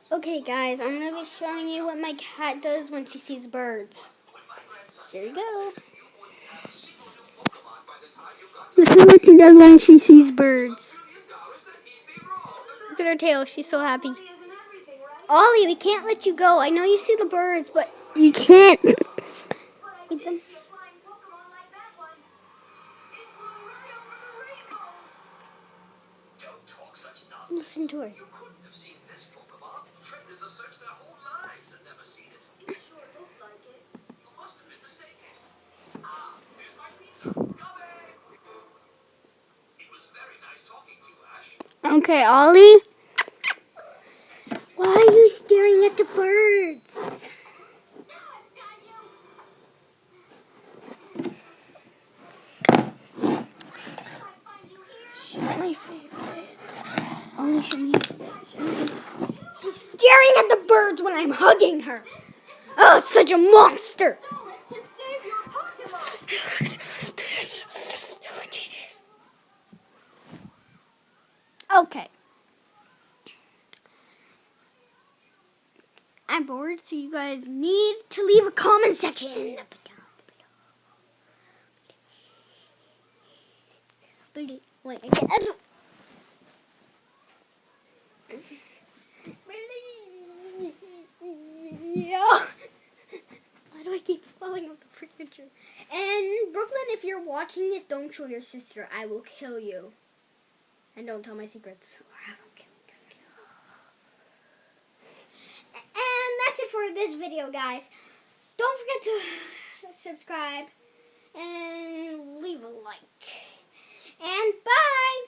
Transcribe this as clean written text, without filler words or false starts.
Okay, guys, I'm going to be showing you what my cat does when she sees birds. Here we go. This is what she does when she sees birds. Look at her tail. She's so happy. Ollie, we can't let you go. I know you see the birds, but you can't eat them. Listen to her. Okay, Ollie. Why are you staring at the birds? She's my favorite. Ollie, show me. She's staring at the birds when I'm hugging her. Oh, such a monster. Okay. I'm bored, so you guys need to leave a comment section. Wait, I can't. Why do I keep falling off the furniture? And Brooklyn, if you're watching this, don't show your sister. I will kill you. And don't tell my secrets, or I will kill you. And that's it for this video, guys. Don't forget to subscribe and leave a like. And bye!